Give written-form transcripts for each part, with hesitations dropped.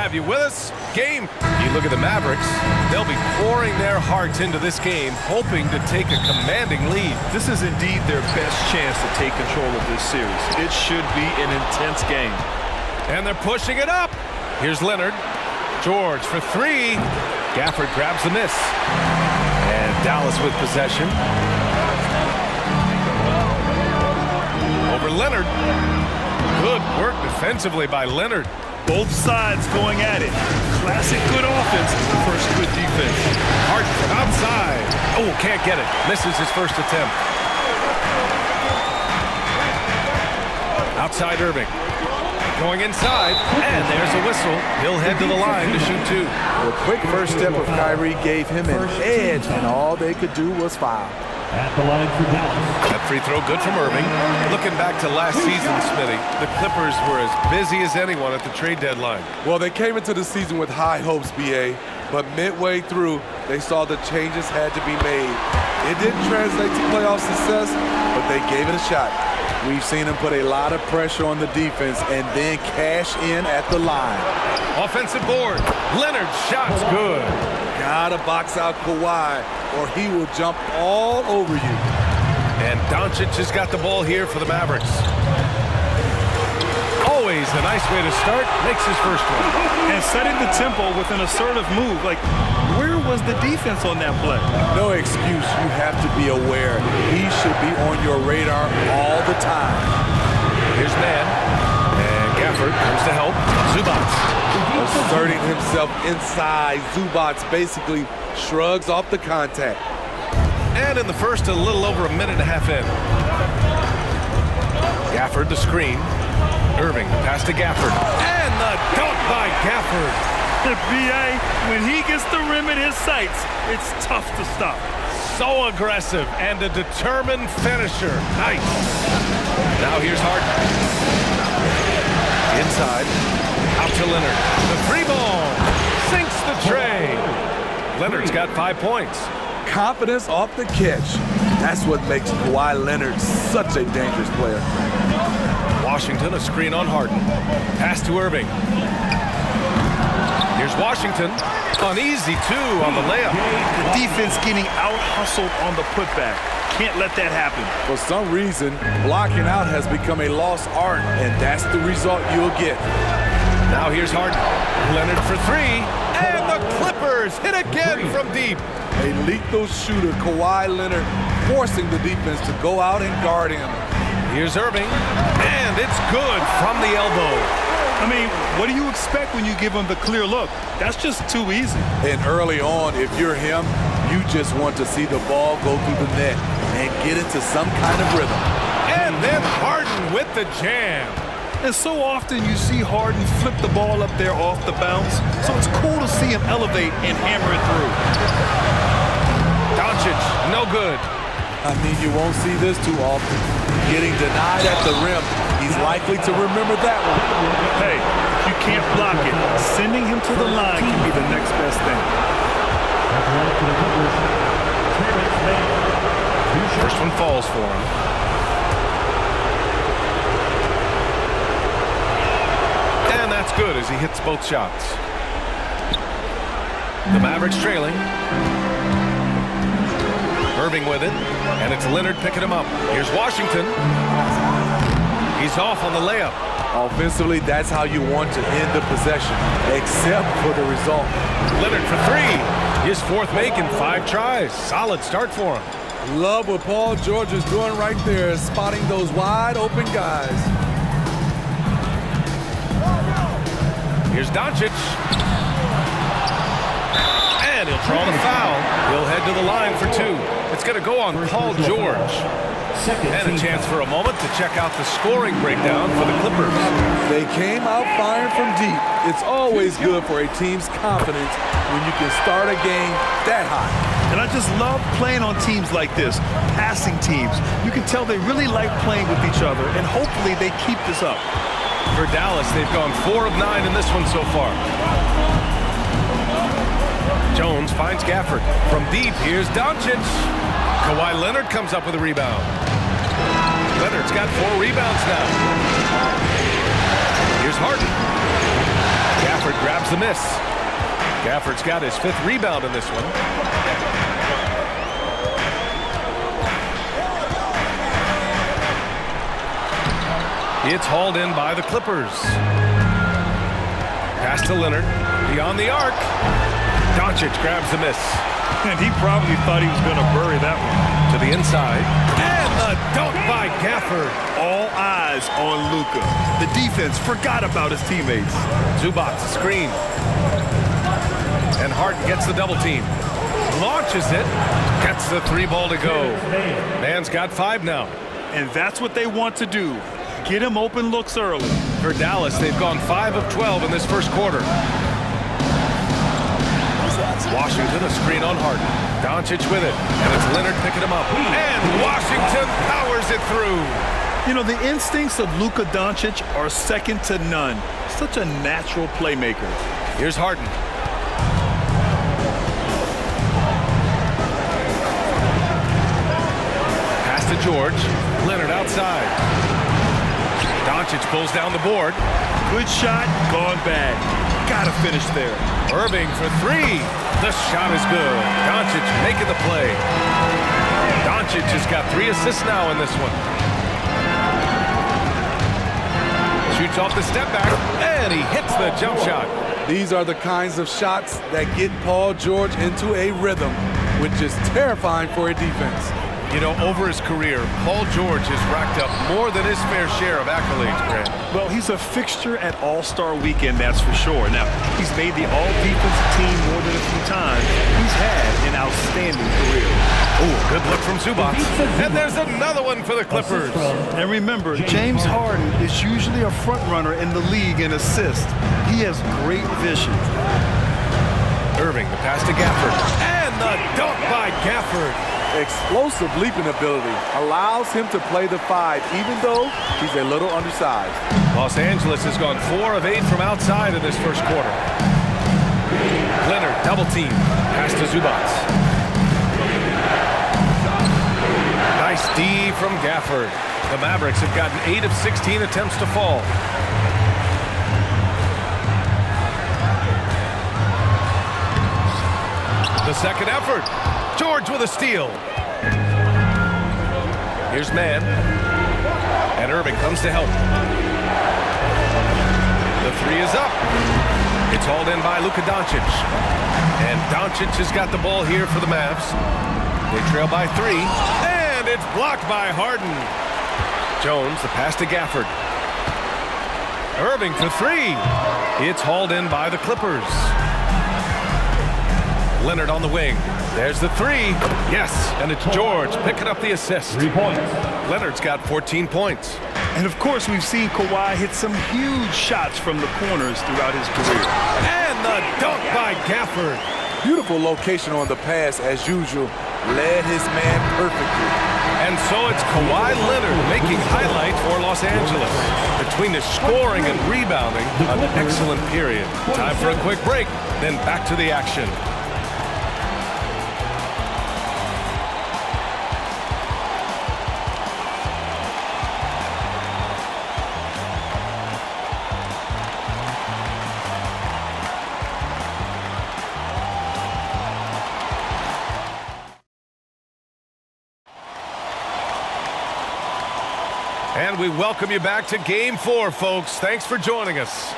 have you with us. Game. You look at the Mavericks, they'll be pouring their hearts into this game, hoping to take a commanding lead. This is indeed their best chance to take control of this series. It should be an intense game. And they're pushing it up. Here's Leonard. George for three. Gafford grabs the miss. And Dallas with possession. Over Leonard. Good work defensively by Leonard. Both sides going at it. Classic good offense versus good defense. Harden from outside. Oh, can't get it. Misses his first attempt. Outside Irving. Going inside. And there's a whistle. He'll head to the line to shoot two. The quick first step of Kyrie gave him an edge, and all they could do was foul. At the line for Dallas. That free throw good from Irving. Looking back to last season, Smitty, the Clippers were as busy as anyone at the trade deadline. Well, they came into the season with high hopes, B.A., but midway through, they saw the changes had to be made. It didn't translate to playoff success, but they gave it a shot. We've seen them put a lot of pressure on the defense and then cash in at the line. Offensive board. Leonard's shot's good. Gotta box out Kawhi, or he will jump all over you. And Doncic has got the ball here for the Mavericks. Always a nice way to start. Makes his first one. And setting the tempo with an assertive move. Like, where was the defense on that play? No excuse. You have to be aware. He should be on your radar all the time. Here's man. And Gafford comes to help. Zubac. Asserting himself inside, Zubac basically shrugs off the contact. And in the first, a little over a minute and a half in. Gafford the screen. Irving pass to Gafford. And the dunk by Gafford. The BA, when he gets the rim in his sights, it's tough to stop. So aggressive and a determined finisher. Nice. Now here's Harden. Inside. Out to Leonard. The three ball. Sinks the tray. Leonard's got 5 points. Confidence off the catch. That's what makes Kawhi Leonard such a dangerous player. Washington, a screen on Harden. Pass to Irving. Here's Washington. Uneasy, too, on the layup. The defense getting out-hustled on the putback. Can't let that happen. For some reason, blocking out has become a lost art, and that's the result you'll get. Now here's Harden. Leonard for three. And the Clippers hit again from deep. A lethal shooter, Kawhi Leonard, forcing the defense to go out and guard him. Here's Irving. And it's good from the elbow. I mean, what do you expect when you give him the clear look? That's just too easy. And early on, if you're him, you just want to see the ball go through the net and get into some kind of rhythm. And then Harden with the jam. And so often you see Harden flip the ball up there off the bounce, so it's cool to see him elevate and hammer it through. Doncic, no good. I mean, you won't see this too often. Getting denied at the rim, he's likely to remember that one. Hey, if you can't block it, sending him to the line can be the next best thing. First one falls for him. And that's good as he hits both shots. The Mavericks trailing. Irving with it, and it's Leonard picking him up. Here's Washington. He's off on the layup. Offensively, that's how you want to end the possession, except for the result. Leonard for three. His fourth make in 5 tries. Solid start for him. Love what Paul George is doing right there, spotting those wide open guys. Here's Doncic. And he'll draw the foul. He'll head to the line for 2. It's going to go on Paul George. And a chance for a moment to check out the scoring breakdown for the Clippers. They came out firing from deep. It's always good for a team's confidence when you can start a game that hot. And I just love playing on teams like this, passing teams. You can tell they really like playing with each other, and hopefully they keep this up. For Dallas, they've gone 4 of 9 in this one so far. Jones finds Gafford. From deep, here's Doncic. Kawhi Leonard comes up with a rebound. Leonard's got 4 rebounds now. Here's Harden. Gafford Gafford grabs the miss. Gafford's got his 5th rebound in this one. It's hauled in by the Clippers. Pass to Leonard. Beyond the arc. Doncic grabs the miss. And he probably thought he was going to bury that one. To the inside. And the dunk by Gafford. All eyes on Luka. The defense forgot about his teammates. Zubac screen. And Harden gets the double team. Launches it. Gets the 3 ball to go. Man's got 5 now. And that's what they want to do. Get him open looks early. For Dallas, they've gone 5 of 12 in this first quarter. Washington, a screen on Harden. Doncic with it, and it's Leonard picking him up. And Washington powers it through. You know, the instincts of Luka Doncic are second to none. Such a natural playmaker. Here's Harden. Pass to George. Leonard outside. Doncic pulls down the board. Good shot, gone bad. Gotta finish there. Irving for 3. The shot is good. Doncic making the play. Doncic has got 3 assists now in this one. Shoots off the step back, and he hits the jump shot. These are the kinds of shots that get Paul George into a rhythm, which is terrifying for a defense. You know, over his career, Paul George has racked up more than his fair share of accolades, Grant. Well, he's a fixture at All-Star Weekend, that's for sure. Now, he's made the All-Defensive team more than a few times. He's had an outstanding career. Oh, good look from Zubac. And there's another one for the Clippers. And remember, James Harden is usually a front runner in the league in assists. He has great vision. Irving, the pass to Gafford. And the dunk by Gafford. Explosive leaping ability allows him to play the 5, even though he's a little undersized. Los Angeles has gone 4 of 8 from outside in this first quarter. Leonard, double team. Pass to Zubac. Nice D from Gafford. The Mavericks have gotten 8 of 16 attempts to fall. The second effort. George with a steal. Here's Mann. And Irving comes to help. The 3 is up. It's hauled in by Luka Doncic. And Doncic has got the ball here for the Mavs. They trail by 3. And it's blocked by Harden. Jones, the pass to Gafford. Irving for 3. It's hauled in by the Clippers. Leonard on the wing. There's the 3. Yes, and it's George picking up the assist. 3 points. Leonard's got 14 points. And of course, we've seen Kawhi hit some huge shots from the corners throughout his career. And the dunk by Gafford. Beautiful location on the pass as usual. Led his man perfectly. And so it's Kawhi Leonard making highlights for Los Angeles. Between the scoring and rebounding, an excellent period. Time for a quick break, then back to the action. And we welcome you back to Game 4, folks. Thanks for joining us.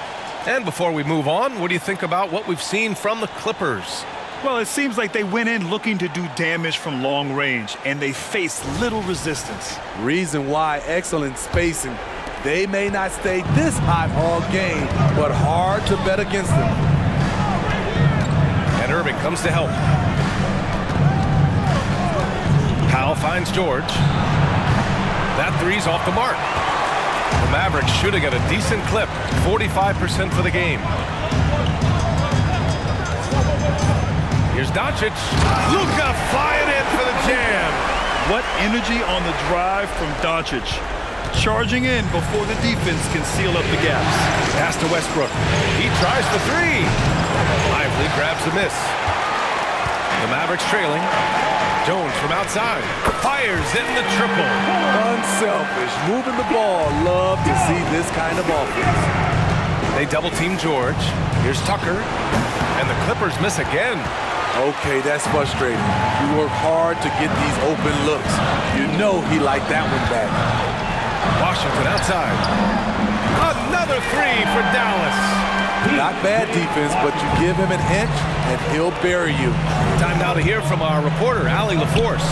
And before we move on, what do you think about what we've seen from the Clippers? Well, it seems like they went in looking to do damage from long range, and they faced little resistance. Reason why: excellent spacing. They may not stay this hot all game, but hard to bet against them. And Irving comes to help. Powell finds George. That 3's off the mark. The Mavericks shooting at a decent clip, 45% for the game. Here's Doncic. Luka flying in for the jam. What energy on the drive from Doncic. Charging in before the defense can seal up the gaps. Pass to Westbrook. He tries the 3. Lively grabs the miss. The Mavericks trailing. Jones from outside. Fires in the triple. Unselfish, moving the ball. Love to see this kind of offense. They double-team George. Here's Tucker. And the Clippers miss again. Okay, that's frustrating. You work hard to get these open looks. You know he liked that one back. Washington outside. Another three for Dallas. Not bad defense, but you give him an inch and he'll bury you. Time now to hear from our reporter, Allie LaForce.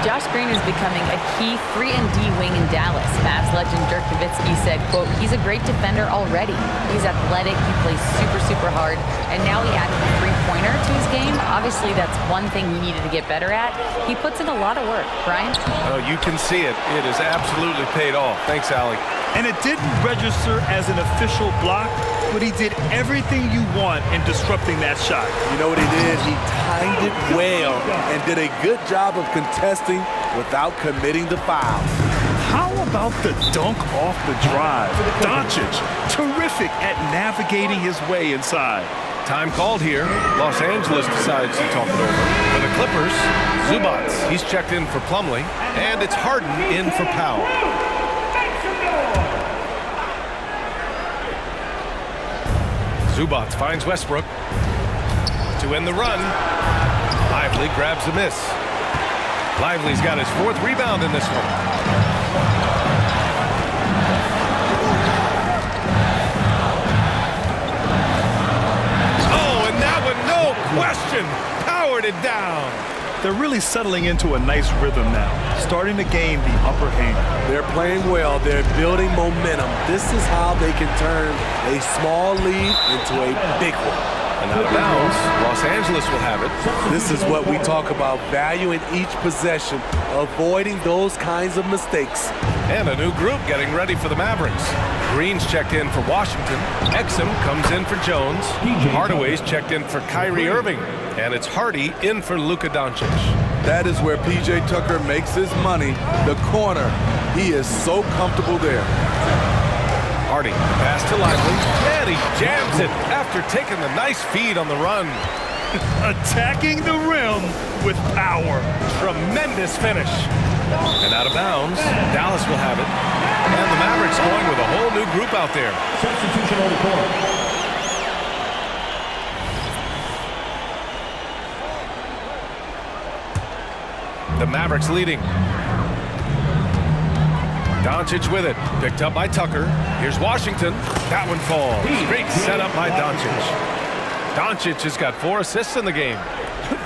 Josh Green is becoming a key 3-and-D wing in Dallas. Mavs legend Dirk Nowitzki said, quote, he's a great defender already. He's athletic, he plays super, super hard, and now he added a three-pointer to his game. Obviously, that's one thing he needed to get better at. He puts in a lot of work. Brian? Oh, you can see it. It has absolutely paid off. Thanks, Allie. And it didn't register as an official block, but he did everything you want in disrupting that shot. You know what he did? He timed it well and did a good job of contesting without committing the foul. How about the dunk off the drive? Doncic, terrific at navigating his way inside. Time called here. Los Angeles decides to talk it over. For the Clippers, Zubac. He's checked in for Plumlee, and it's Harden in for Powell. Zubac finds Westbrook to end the run. Lively grabs the miss. Lively's got his fourth rebound in this one. Oh, and that one, no question, powered it down. They're really settling into a nice rhythm now, starting to gain the upper hand. They're playing well. They're building momentum. This is how they can turn a small lead into a big one. And out of bounds, Los Angeles will have it. This is what we talk about, valuing each possession, avoiding those kinds of mistakes. And a new group getting ready for the Mavericks. Green's checked in for Washington. Exum comes in for Jones. Hardaway's checked in for Kyrie Irving. And it's Hardy in for Luka Doncic. That is where P.J. Tucker makes his money, the corner. He is so comfortable there. Hardy, pass to Lively, and he jams it after taking the nice feed on the run. Attacking the rim with power. Tremendous finish. And out of bounds, Dallas will have it. And the Mavericks going with a whole new group out there. Substitution on the court. The Mavericks leading. Doncic with it. Picked up by Tucker. Here's Washington. That one falls. Great setup by Doncic. Doncic has got 4 assists in the game.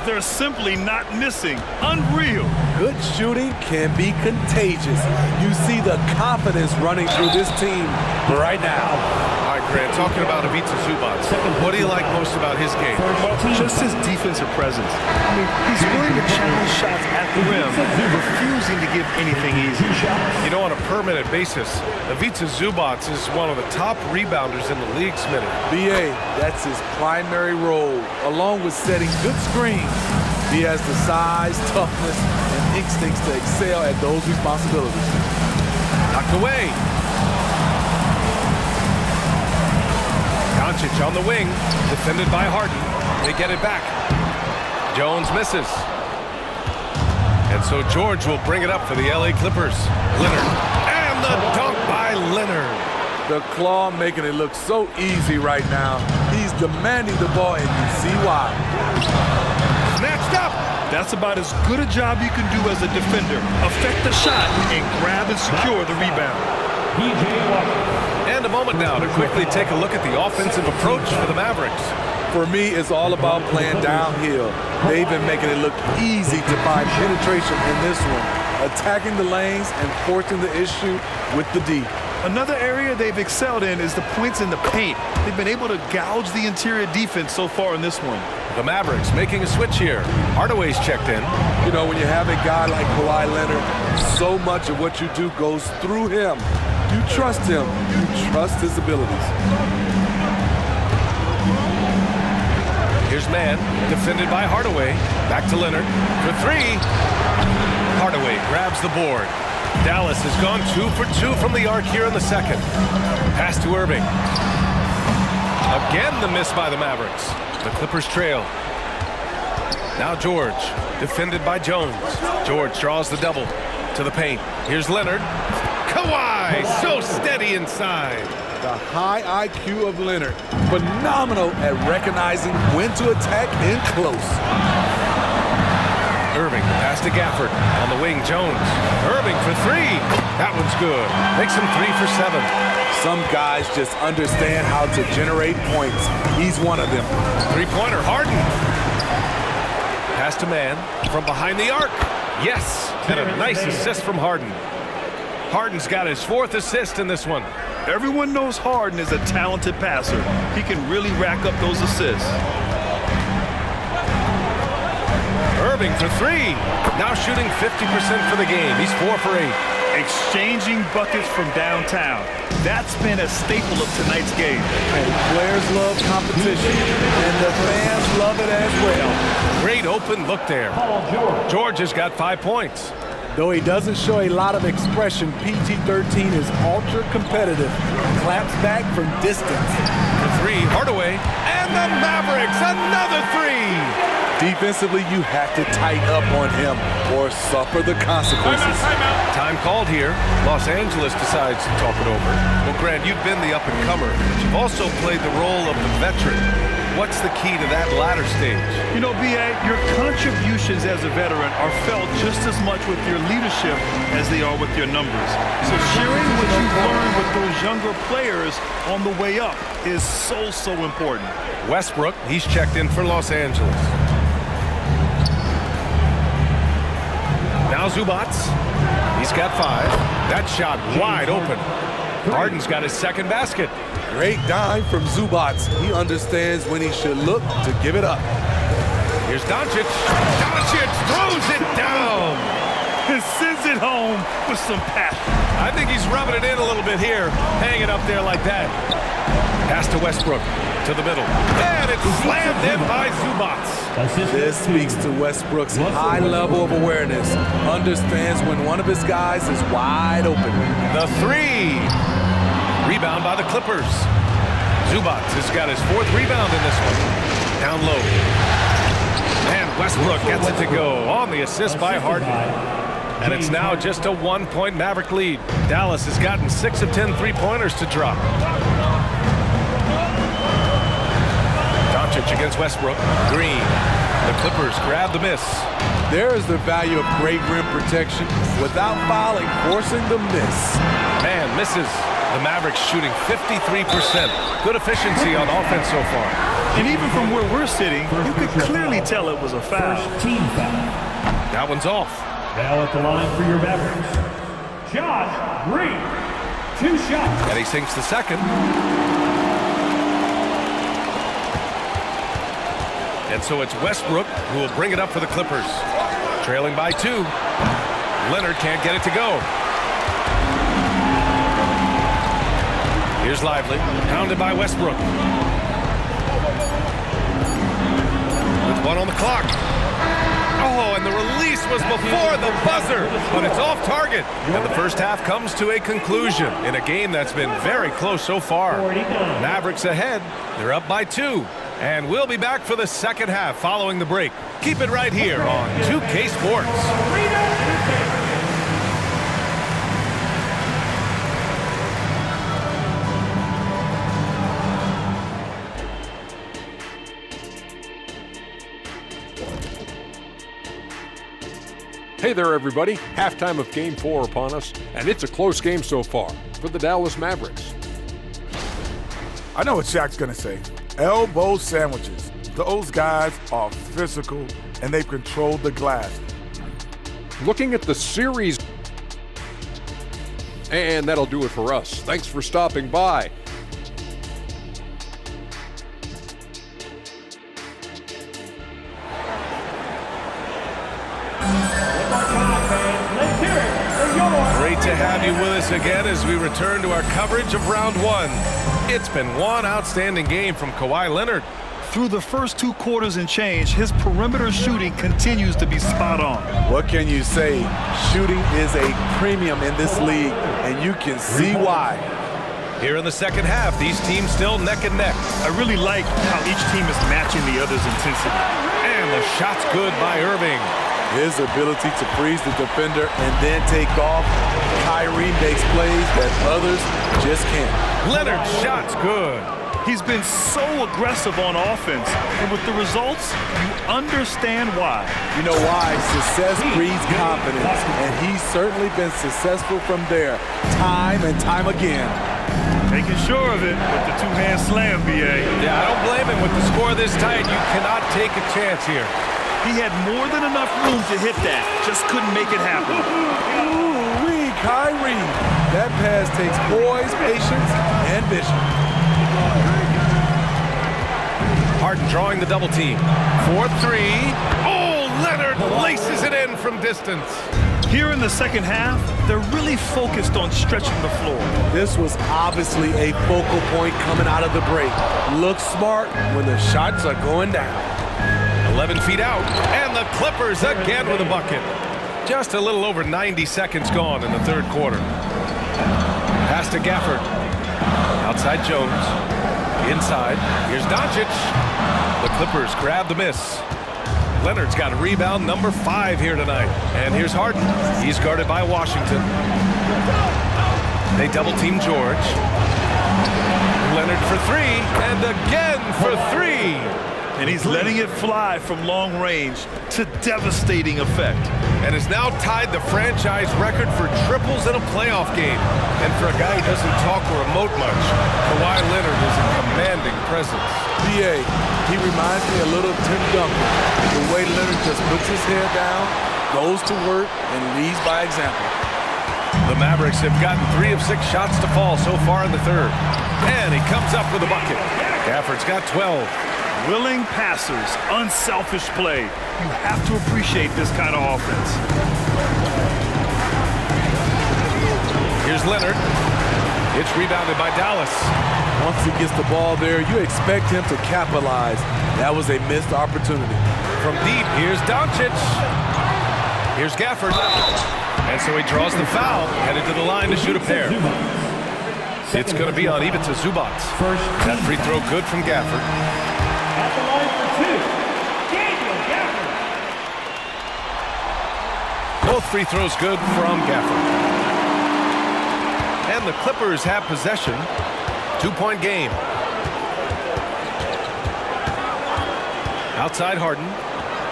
They're simply not missing. Unreal. Good shooting can be contagious. You see the confidence running through this team right now. All right, Grant, talking about Ivica Zubac. What do you like most about his game? Well, just his defensive presence. I mean, he's willing to challenge shots at the rim, refusing to give anything easy. You know, on a permanent basis, Ivica Zubac is one of the top rebounders in the league, Smitty. B.A., that's his primary role, along with setting good screens. He has the size, toughness, and instincts to excel at those responsibilities. Knocked away. Doncic on the wing, defended by Harden. They get it back. Jones misses. And so George will bring it up for the LA Clippers. Leonard. And the dunk by Leonard. The claw making it look so easy right now. He's demanding the ball, and you see why. Snatched up. That's about as good a job you can do as a defender. Affect the shot and grab and secure the rebound. And a moment now to quickly take a look at the offensive approach for the Mavericks. For me, it's all about playing downhill. They've been making it look easy to find penetration in this one, attacking the lanes and forcing the issue with the D. Another area they've excelled in is the points in the paint. They've been able to gouge the interior defense so far in this one. The Mavericks making a switch here. Hardaway's checked in. You know, when you have a guy like Kawhi Leonard, so much of what you do goes through him. You trust him. You trust his abilities. Here's Mann, defended by Hardaway. Back to Leonard for 3. Hardaway grabs the board. Dallas has gone 2 for 2 from the arc here in the second. Pass to Irving. Again the miss by the Mavericks. The Clippers trail. Now George, defended by Jones. George draws the double to the paint. Here's Leonard. Kawhi, so steady inside. The high IQ of Leonard. Phenomenal at recognizing when to attack in close. Irving, pass to Gafford. On the wing, Jones. Irving for three. That one's good. Makes him 3 for 7. Some guys just understand how to generate points. He's one of them. Three-pointer, Harden. Pass to man from behind the arc. Yes, and a nice assist from Harden. Harden's got his 4th assist in this one. Everyone knows Harden is a talented passer. He can really rack up those assists. Irving for three. Now shooting 50% for the game. He's 4 for 8. Exchanging buckets from downtown. That's been a staple of tonight's game. And players love competition, and the fans love it as well. Great open look there. George has got 5 points. Though he doesn't show a lot of expression, PG-13 is ultra competitive. Claps back from distance. For three, Hardaway. And the Mavericks, another three. Defensively, you have to tighten up on him or suffer the consequences. Time called here. Los Angeles decides to talk it over. Well, Grant, you've been the up-and-comer, but you've also played the role of the veteran. What's the key to that latter stage? You know, B.A., your contributions as a veteran are felt just as much with your leadership as they are with your numbers. So sharing what you've learned with those younger players on the way up is so important. Westbrook, he's checked in for Los Angeles. Now Zubac. He's got 5. That shot wide open. Harden's got his 2nd basket. Great dime from Zubac. He understands when he should look to give it up. Here's Doncic. Doncic throws it down. And sends it home with some passion. I think he's rubbing it in a little bit here. Hang it up there like that. Pass to Westbrook. To the middle. And it's slammed in by Zubac. This speaks to Westbrook's high level of awareness. Understands when one of his guys is wide open. The three. Rebound by the Clippers. Zubac has got his 4th rebound in this one. Down low. And Westbrook gets it to go on the assist by Harden. And it's now just a 1-point Maverick lead. Dallas has gotten 6 of 10 three-pointers to drop. Doncic against Westbrook. Green. The Clippers grab the miss. There is the value of great rim protection without fouling, forcing the miss. Man misses. The Mavericks shooting 53%. Good efficiency on offense so far. And even from where we're sitting, you could clearly tell it was a foul. Team foul. That one's off. Now at the line for your Mavericks, Josh Green. 2 shots. And he sinks the 2nd. And so it's Westbrook who will bring it up for the Clippers. Trailing by 2. Leonard can't get it to go. Here's Lively, pounded by Westbrook. With 1 on the clock. Oh, and the release was before the buzzer, but it's off target. And the first half comes to a conclusion in a game that's been very close so far. Mavericks ahead. They're up by 2. And we'll be back for the second half following the break. Keep it right here on 2K Sports. Hey there, everybody. Halftime of Game 4 upon us, and it's a close game so far for the Dallas Mavericks. I know what Shaq's going to say. Elbow sandwiches. Those guys are physical, and they've controlled the glass. Looking at the series, and that'll do it for us. Thanks for stopping by. Great to have you with us again as we return to our coverage of round 1. It's been one outstanding game from Kawhi Leonard. Through the first 2 quarters and change, his perimeter shooting continues to be spot on. What can you say? Shooting is a premium in this league, and you can see why. Here in the second half, these teams still neck and neck. I really like how each team is matching the other's intensity. And the shot's good by Irving. His ability to freeze the defender and then take off. Kyrie makes plays that others just can't. Leonard's shot's good. He's been so aggressive on offense, and with the results, you understand why. You know why? Success breeds confidence, and he's certainly been successful from there, time and time again. Making sure of it with the two-hand slam, B.A. Yeah, I don't blame him. With the score this tight, you cannot take a chance here. He had more than enough room to hit that, just couldn't make it happen. Ooh-wee, Kyrie. That pass takes poise, patience, and vision. Harden drawing the double team. 4-3. Oh, Leonard laces it in from distance. Here in the second half, they're really focused on stretching the floor. This was obviously a focal point coming out of the break. Look smart when the shots are going down. 11 feet out, and the Clippers again with a bucket. Just a little over 90 seconds gone in the third quarter. Pass to Gafford. Outside Jones. Inside. Here's Doncic. The Clippers grab the miss. Leonard's got a rebound number 5 here tonight. And here's Harden. He's guarded by Washington. They double team George. Leonard for 3, and again for 3. And he's letting it fly from long range to devastating effect. And has now tied the franchise record for triples in a playoff game. And for a guy who doesn't talk or emote much, Kawhi Leonard is a commanding presence. B.A., he reminds me a little of Tim Duncan. The way Leonard just puts his head down, goes to work, and leads by example. The Mavericks have gotten 3 of 6 shots to fall so far in the third. And he comes up with a bucket. Gafford's got 12. Willing passers, unselfish play. You have to appreciate this kind of offense. Here's Leonard. It's rebounded by Dallas. Once he gets the ball there, you expect him to capitalize. That was a missed opportunity. From deep, here's Doncic. Here's Gafford. And so he draws the foul, headed to the line to shoot a pair. It's going to be on Ivica Zubac. That free throw good from Gafford. At the line for 2, Daniel Gafford. Both free throws good from Gafford. And the Clippers have possession. 2-point game. Outside Harden.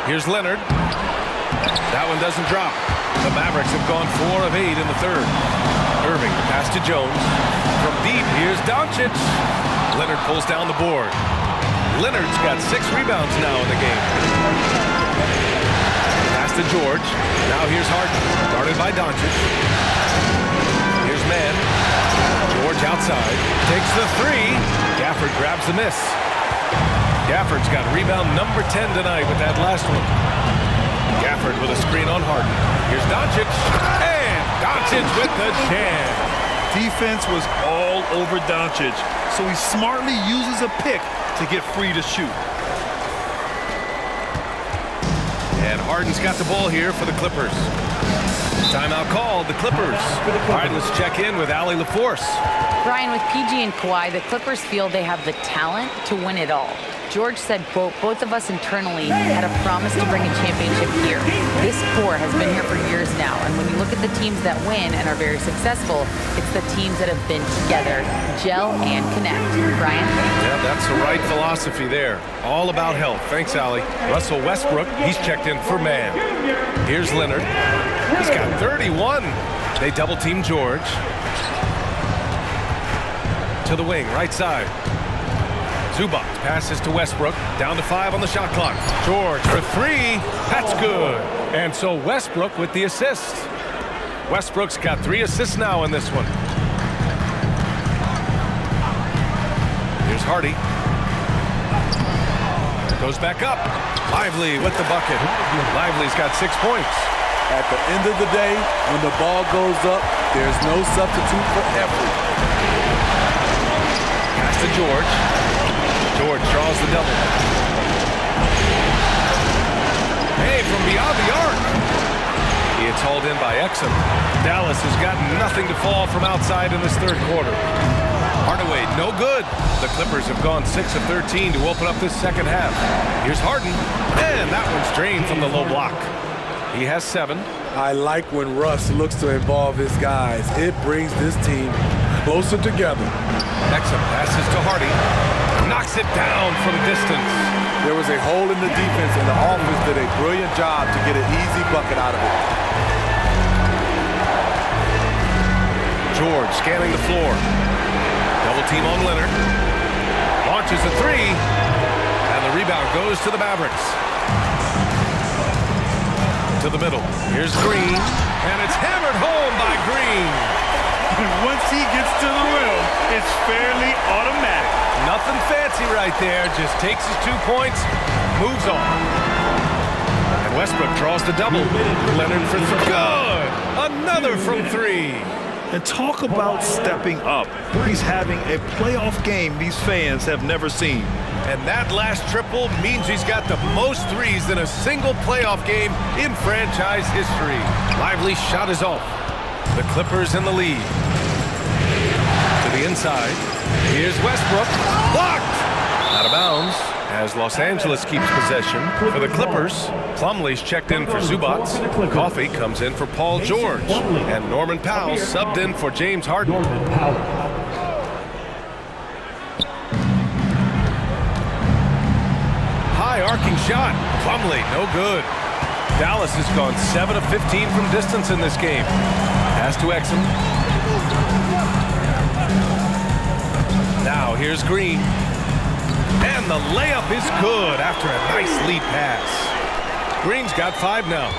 Here's Leonard. That one doesn't drop. The Mavericks have gone 4 of 8 in the third. Irving, pass to Jones. From deep, here's Doncic. Leonard pulls down the board. Leonard's got 6 rebounds now in the game. Pass to George. Now here's Harden, guarded by Doncic. Here's Mann. George outside. Takes the 3. Gafford grabs the miss. Gafford's got rebound number 10 tonight with that last one. Gafford with a screen on Harden. Here's Doncic. And Doncic with the jam. Defense was all over Doncic, so he smartly uses a pick to get free to shoot. And Harden's got the ball here for the Clippers. Timeout called, the Clippers. All right, let's check in with Allie LaForce. Brian, with PG and Kawhi, the Clippers feel they have the talent to win it all. George said, quote, both of us internally had a promise to bring a championship here. This core has been here for years now, and when you look at the teams that win and are very successful, it's the teams that have been together, gel and connect. Brian? Yeah, that's the right philosophy there. All about health. Thanks, Allie. Russell Westbrook, he's checked in for man. Here's Leonard. He's got 31. They double-team George. To the wing, right side. Zubac passes to Westbrook. Down to 5 on the shot clock. George for 3. That's good. And so Westbrook with the assist. Westbrook's got 3 assists now in this one. Here's Hardy. Goes back up. Lively with the bucket. Lively's got 6 points. At the end of the day, when the ball goes up, there's no substitute for effort. Pass to George. George draws the double. Hey, from beyond the arc. It's hauled in by Exum. Dallas has got nothing to fall from outside in this third quarter. Hardaway, no good. The Clippers have gone 6 of 13 to open up this second half. Here's Harden, and that one's drained from the low block. He has 7. I like when Russ looks to involve his guys. It brings this team closer together. Exum passes to Hardy. Knocks it down from distance. There was a hole in the defense, and the offense did a brilliant job to get an easy bucket out of it. George scanning the floor. Double team on Leonard. Launches a 3. And the rebound goes to the Mavericks. To the middle. Here's Green. And it's hammered home by Green. And once he gets to the rim, it's fairly automatic. Nothing fancy right there. Just takes his 2 points, moves on. And Westbrook draws the double. Leonard for good. Another from 3. And talk about stepping up. He's having a playoff game these fans have never seen. And that last triple means he's got the most threes in a single playoff game in franchise history. Lively shot is off. The Clippers in the lead. To the inside. Here's Westbrook. Blocked! Out of bounds as Los Angeles keeps possession. For the Clippers, Plumlee's checked in for Zubats. Coffey comes in for Paul George. And Norman Powell subbed in for James Harden. High arcing shot. Plumlee, no good. Dallas has gone 7 of 15 from distance in this game. Pass to Exum. Now here's Green. And the layup is good after a nice lead pass. Green's got 5 now.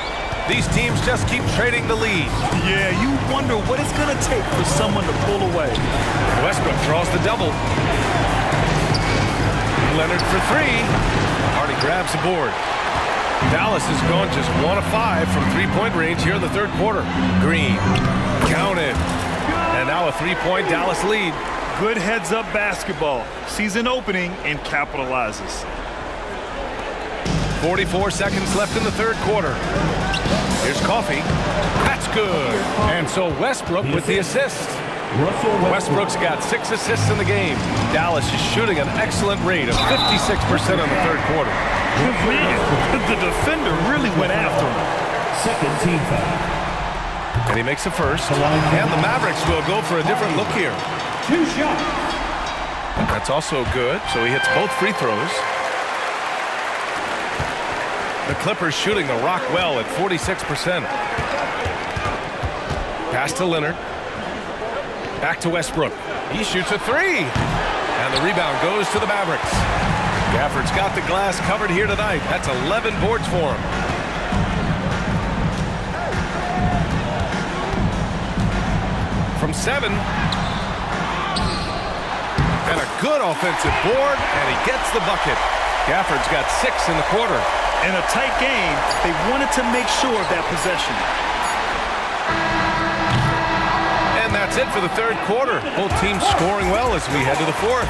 These teams just keep trading the lead. Yeah, you wonder what it's going to take for someone to pull away. Westbrook draws the double. Leonard for 3. Hardy grabs the board. Dallas has gone just 1 of 5 from 3-point range here in the third quarter. Green, counted. And now a 3-point Dallas lead. Good heads-up basketball. Sees an opening and capitalizes. 44 seconds left in the third quarter. Here's Coffey. That's good. And so Westbrook with the assist. Westbrook's got 6 assists in the game. Dallas is shooting an excellent rate of 56% in the third quarter. Man, the defender really went after him. Second team foul. And he makes a first. And the Mavericks will go for a different look here. 2 shots. That's also good, so he hits both free throws. The Clippers shooting the rock well at 46%. Pass to Leonard. Back to Westbrook. He shoots a 3. And the rebound goes to the Mavericks. Gafford's got the glass covered here tonight. That's 11 boards for him. From 7. And a good offensive board, and he gets the bucket. Gafford's got 6 in the quarter. In a tight game, they wanted to make sure of that possession. And that's it for the third quarter. Both teams scoring well as we head to the fourth.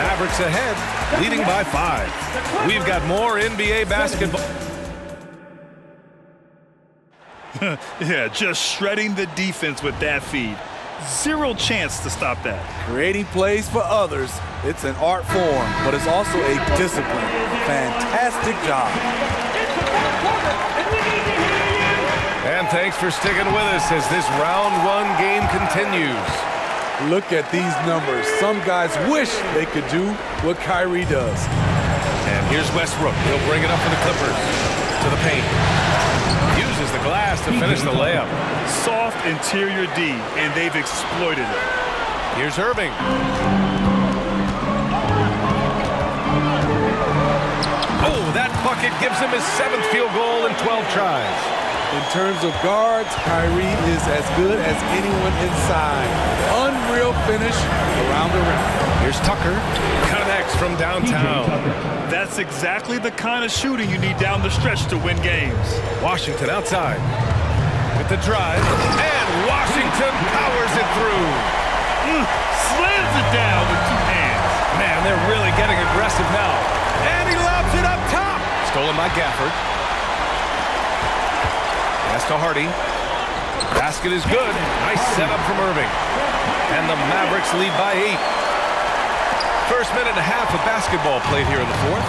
Mavericks ahead, leading by 5. We've got more NBA basketball. Yeah, just shredding the defense with that feed. Zero chance to stop that. Creating plays for others, it's an art form, but it's also a discipline. Fantastic job. And thanks for sticking with us as this round 1 game continues. Look at these numbers. Some guys wish they could do what Kyrie does. And here's Westbrook. He'll bring it up for the Clippers. To the paint. Uses the glass to finish the layup. Soft interior D, and they've exploited it. Here's Irving. Oh, that bucket gives him his 7th field goal in 12 tries. In terms of guards, Kyrie is as good as anyone inside. Unreal finish around the rim. Here's Tucker. Connects from downtown. That's exactly the kind of shooting you need down the stretch to win games. Washington outside. With the drive. And Washington powers it through. Slams it down with 2 hands. Man, they're really getting aggressive now. And he lobs it up top. Stolen by Gafford. Pass to Hardy. Basket is good. Nice setup from Irving. And the Mavericks lead by 8. First minute and a half of basketball played here in the fourth.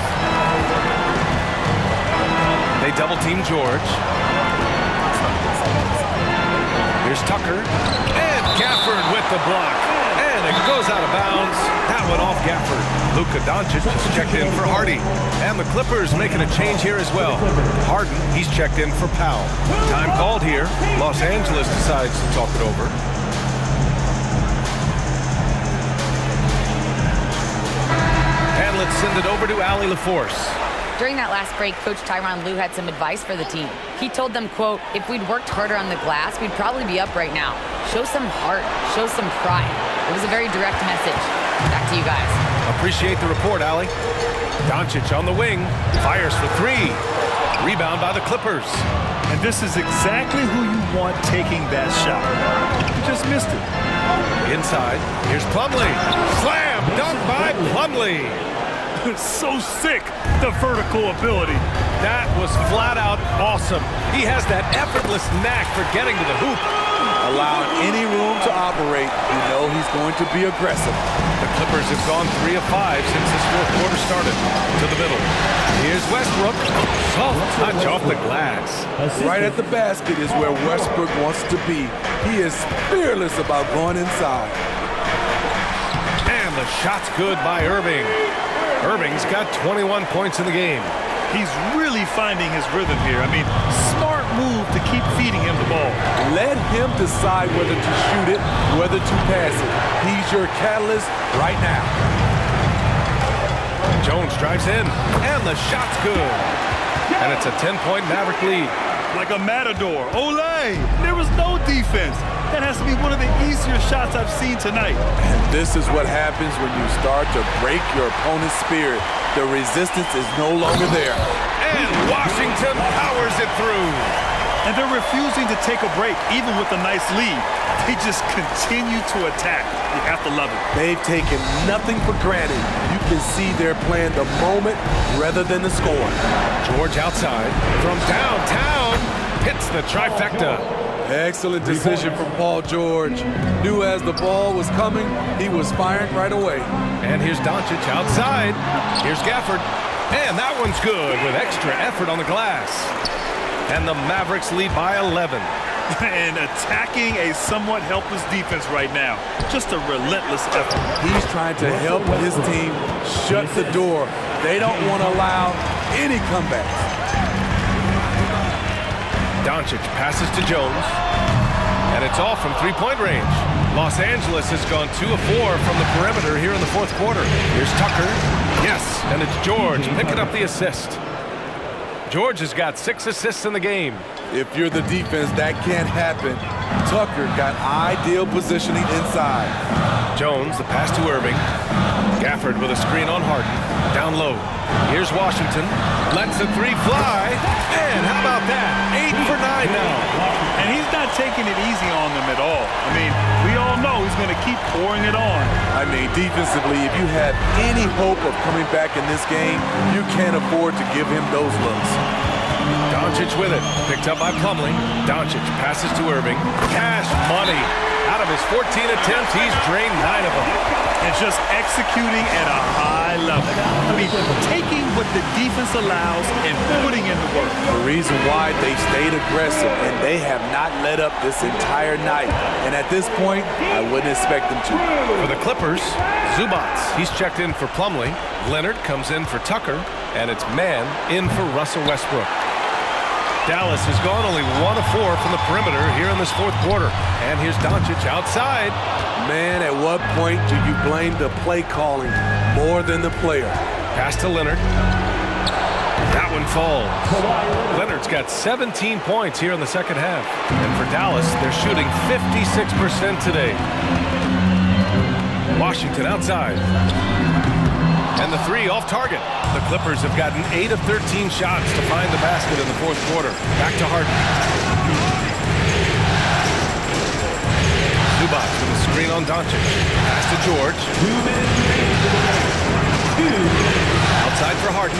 They double-team George. Here's Tucker. And Gafford with the block. And it goes out of bounds. That went off Gafford. Luka Doncic just checked in for Hardy. And the Clippers making a change here as well. Harden, he's checked in for Powell. Time called here. Los Angeles decides to talk it over. And let's send it over to Allie LaForce. During that last break, Coach Tyronn Lue had some advice for the team. He told them, quote, if we'd worked harder on the glass, we'd probably be up right now. Show some heart, show some pride. It was a very direct message. Back to you guys. Appreciate the report, Allie. Doncic on the wing, fires for three. Rebound by the Clippers. And this is exactly who you want taking that shot. You just missed it. Inside, here's Plumlee. Slam, dunk by Plumlee. So sick, the vertical ability. That was flat out awesome. He has that effortless knack for getting to the hoop. Allowing any room to operate, you know he's going to be aggressive. The Clippers have gone 3 of 5 since this fourth quarter started. To the middle. Here's Westbrook. Soft touch off the glass. Right at the basket is where Westbrook wants to be. He is fearless about going inside. And the shot's good by Irving. Irving's got 21 points in the game. He's really finding his rhythm here. I mean, smart move to keep feeding him the ball. Let him decide whether to shoot it, whether to pass it. He's your catalyst right now. Jones drives in, and the shot's good. And it's a 10-point Maverick lead. Like a matador. Olay! There was no defense. That has to be one of the easier shots I've seen tonight. And this is what happens when you start to break your opponent's spirit. The resistance is no longer there. And Washington powers it through. And they're refusing to take a break, even with a nice lead. They just continue to attack. You have to love it. They've taken nothing for granted. You can see they're playing the moment rather than the score. George outside from downtown hits the trifecta. Excellent decision from Paul George. Knew as the ball was coming, he was firing right away. And here's Doncic outside. Here's Gafford. And that one's good with extra effort on the glass. And the Mavericks lead by 11. And attacking a somewhat helpless defense right now. Just a relentless effort. He's trying to help his team shut the door. They don't want to allow any comebacks. Doncic passes to Jones. And it's off from three-point range. Los Angeles has gone 2 of 4 from the perimeter here in the fourth quarter. Here's Tucker. Yes, and it's George picking up the assist. George has got 6 assists in the game. If you're the defense, that can't happen. Tucker got ideal positioning inside. Jones, the pass to Irving. Gafford with a screen on Harden. Down low. Here's Washington. Lets the three fly. And how about that? 8 for 9 now. And he's not taking it easy on them at all. I mean, we all know he's going to keep pouring it on. I mean, defensively, if you have any hope of coming back in this game, you can't afford to give him those looks. Doncic with it. Picked up by Plumlee. Doncic passes to Irving. Cash money. Out of his 14 attempts, he's drained 9 of them. And just executing at a high level. I mean, taking what the defense allows and putting in the work. The reason why they stayed aggressive, and they have not let up this entire night. And at this point, I wouldn't expect them to. For the Clippers, Zubats. He's checked in for Plumlee. Leonard comes in for Tucker. And it's Mann in for Russell Westbrook. Dallas has gone only 1 of 4 from the perimeter here in this fourth quarter. And here's Doncic outside. Man, at what point do you blame the play calling more than the player? Pass to Leonard. That one falls. Leonard's got 17 points here in the second half. And for Dallas, they're shooting 56% today. Washington outside. And the three off target. The Clippers have gotten 8 of 13 shots to find the basket in the fourth quarter. Back to Harden. Zubac with a screen on Doncic. Pass to George. Outside for Harden.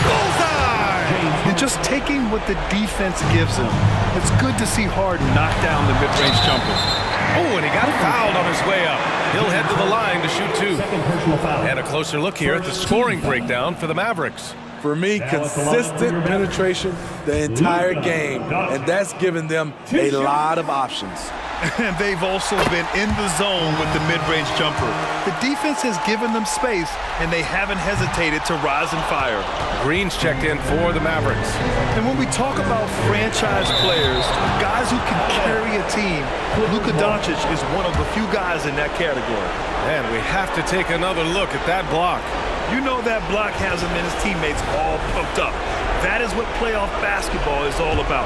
Bullseye! And just taking what the defense gives him. It's good to see Harden knock down the mid-range jumper. Oh, and he got fouled on his way up. He'll head to the line to shoot 2. And a closer look here at the scoring breakdown for the Mavericks. For me, consistent penetration the entire game, and that's given them a lot of options. And they've also been in the zone with the mid-range jumper. The defense has given them space, and they haven't hesitated to rise and fire. Green's checked in for the Mavericks. And when we talk about franchise players, guys who can carry a team, Luka Doncic is one of the few guys in that category. And we have to take another look at that block. You know that block has him and his teammates all pumped up. That is what playoff basketball is all about.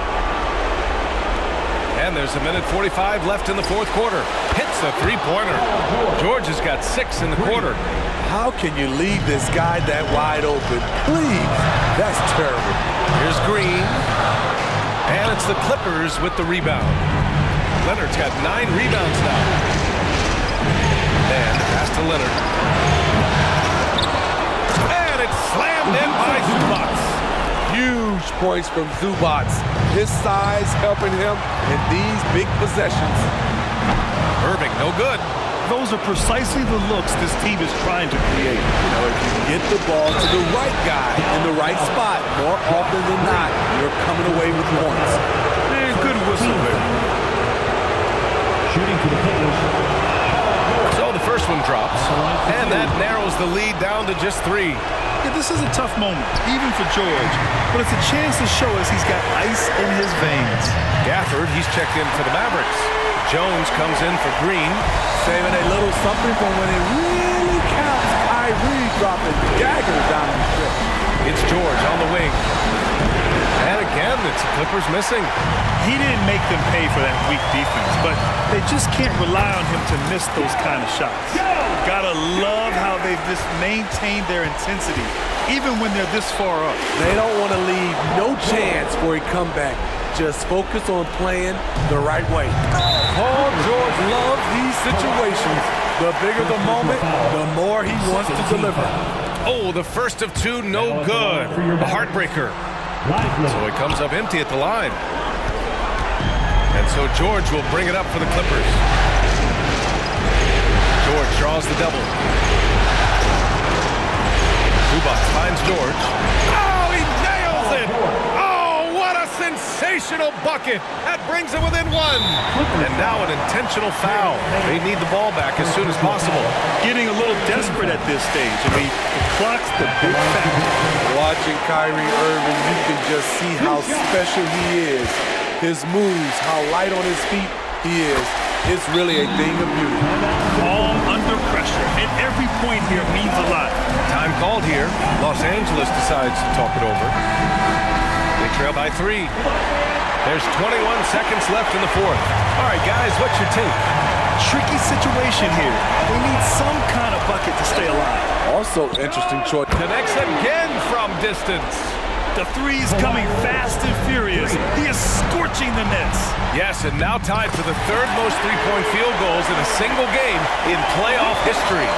And there's a minute 45 left in the fourth quarter. Hits a three-pointer. George has got 6 in the quarter. How can you leave this guy that wide open? Please, that's terrible. Here's Green. And it's the Clippers with the rebound. Leonard's got 9 rebounds now. And pass to Leonard. And it's slammed in by Zubac. Huge points from Zubac. His size helping him in these big possessions. Irving, no good. Those are precisely the looks this team is trying to create. You know, if you get the ball to the right guy in the right spot, more often than not, you're coming away with points. Good whistle there. Shooting to the finish. So the first one drops, and that narrows the lead down to just 3. Yeah, this is a tough moment, even for George, but it's a chance to show us he's got ice in his veins. Gafford, he's checked in for the Mavericks. Jones comes in for Green. Saving a little something for when it really counts. Kyrie dropping daggers down the stretch. It's George on the wing. And again, it's the Clippers missing. He didn't make them pay for that weak defense, but they just can't rely on him to miss those kind of shots. Gotta love how they've just maintained their intensity, even when they're this far up. They don't want to leave no chance for a comeback. Just focus on playing the right way. Paul George loves these situations. The bigger the moment, the more he wants to deliver. Oh, the first of 2, no good. A heartbreaker. So he comes up empty at the line. And so George will bring it up for the Clippers. George draws the double. Zubac finds George. Oh, he nails it! Oh, what a sensational bucket! That brings him within 1. And now an intentional foul. They need the ball back as soon as possible. Getting a little desperate at this stage. I mean, the clock's the big factor. Watching Kyrie Irving, you can just see how special he is. His moves, how light on his feet he is. It's really a thing of beauty. Calm under pressure, and every point here means a lot. Time called here. Los Angeles decides to talk it over. They trail by 3. There's 21 seconds left in the fourth. All right, guys, what's your take? Tricky situation here. They need some kind of bucket to stay alive. Also, interesting choice. Connects again from distance. The three's coming fast and furious. He is scorching the nets. Yes, and now tied for the 3rd most three-point field goals in a single game in playoff history.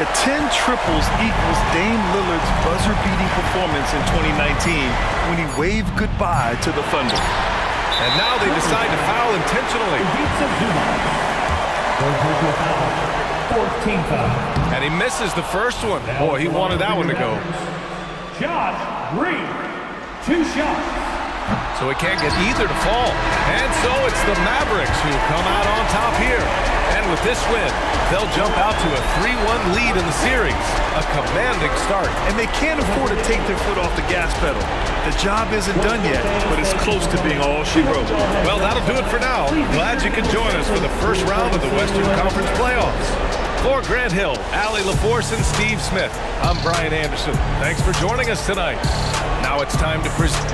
Yeah, 10 triples equals Dame Lillard's buzzer-beating performance in 2019 when he waved goodbye to the Thunder. And now they decide to foul intentionally. 14 foul. And he misses the first one. Boy, he wanted that one to go. Josh Green, 2 shots. So he can't get either to fall. And so it's the Mavericks who come out on top here. And with this win, they'll jump out to a 3-1 lead in the series. A commanding start. And they can't afford to take their foot off the gas pedal. The job isn't done yet, but it's close to being all she wrote. Well, that'll do it for now. Glad you could join us for the first round of the Western Conference playoffs. For Grant Hill, Allie LaForce, and Steve Smith, I'm Brian Anderson. Thanks for joining us tonight. Now it's time to present.